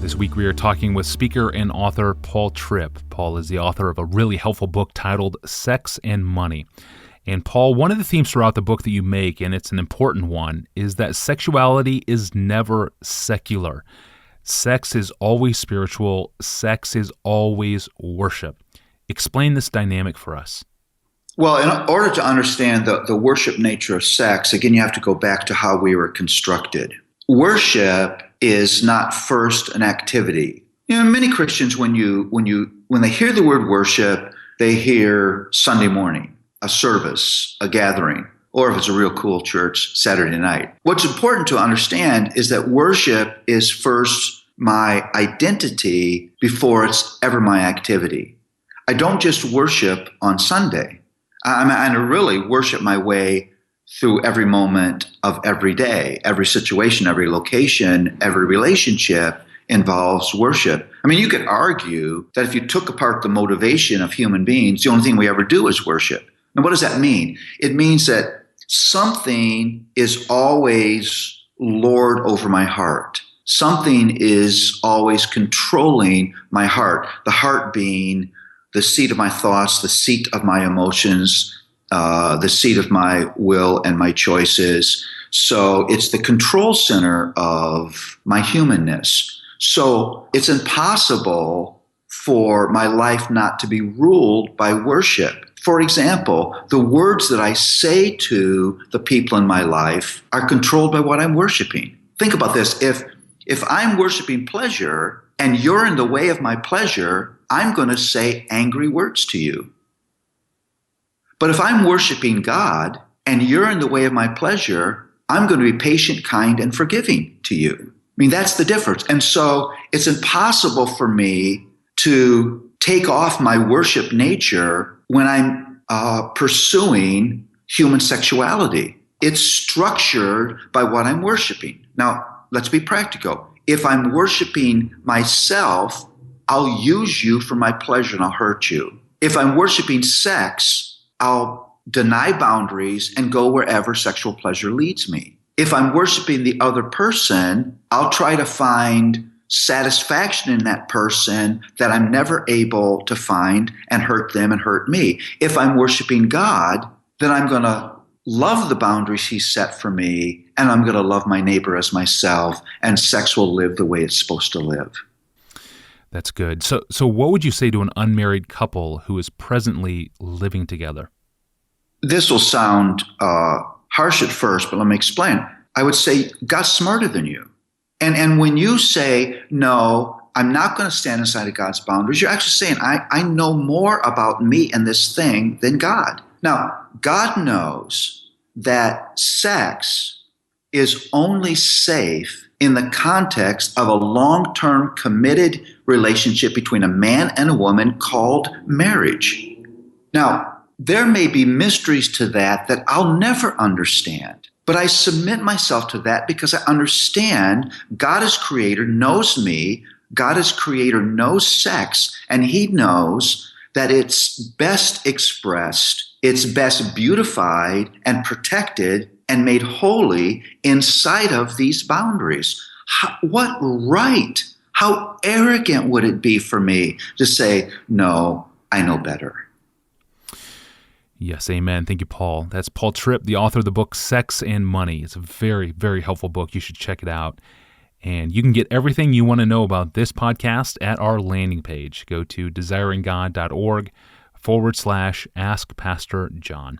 This week we are talking with speaker and author Paul Tripp. Paul is the author of a really helpful book titled Sex and Money. And Paul, one of the themes throughout the book that you make, and it's an important one, is that sexuality is never secular. Sex is always spiritual. Sex is always worship. Explain this dynamic for us. Well, in order to understand the worship nature of sex, again, you have to go back to how we were constructed. Worship is not first an activity. You know, many Christians, when they hear the word worship, they hear Sunday morning, a service, a gathering, or if it's a real cool church, Saturday night. What's important to understand is that worship is first my identity before it's ever my activity. I don't just worship on Sunday. I really worship my way through every moment of every day. Every situation, every location, every relationship involves worship. I mean, you could argue that if you took apart the motivation of human beings, the only thing we ever do is worship. And what does that mean? It means that something is always Lord over my heart. Something is always controlling my heart. The heart being the seat of my thoughts, the seat of my emotions, the seat of my will and my choices. So it's the control center of my humanness. So it's impossible for my life not to be ruled by worship. For example, the words that I say to the people in my life are controlled by what I'm worshiping. Think about this. If I'm worshiping pleasure and you're in the way of my pleasure, I'm going to say angry words to you. But if I'm worshiping God and you're in the way of my pleasure, I'm going to be patient, kind, and forgiving to you. I mean, that's the difference. And so it's impossible for me to take off my worship nature when I'm pursuing human sexuality. It's structured by what I'm worshiping. Now, let's be practical. If I'm worshiping myself, I'll use you for my pleasure and I'll hurt you. If I'm worshiping sex, I'll deny boundaries and go wherever sexual pleasure leads me. If I'm worshiping the other person, I'll try to find satisfaction in that person that I'm never able to find and hurt them and hurt me. If I'm worshiping God, then I'm going to love the boundaries He set for me, and I'm going to love my neighbor as myself, and sex will live the way it's supposed to live. That's good. So what would you say to an unmarried couple who is presently living together? This will sound harsh at first, but let me explain. I would say God's smarter than you. And when you say, no, I'm not going to stand inside of God's boundaries, you're actually saying, I know more about me and this thing than God. Now, God knows that sex is only safe in the context of a long-term committed relationship between a man and a woman called marriage. Now, there may be mysteries to that I'll never understand, but I submit myself to that because I understand God as creator knows me, God as creator knows sex, and He knows that it's best expressed, it's best beautified and protected and made holy inside of these boundaries. What right? How arrogant would it be for me to say, no, I know better? Yes, amen. Thank you, Paul. That's Paul Tripp, the author of the book Sex and Money. It's a very, very helpful book. You should check it out. And you can get everything you want to know about this podcast at our landing page. Go to desiringgod.org/Ask Pastor John.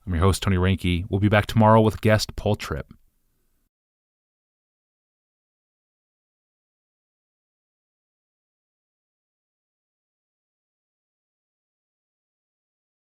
I'm your host, Tony Reinke. We'll be back tomorrow with guest Paul Tripp.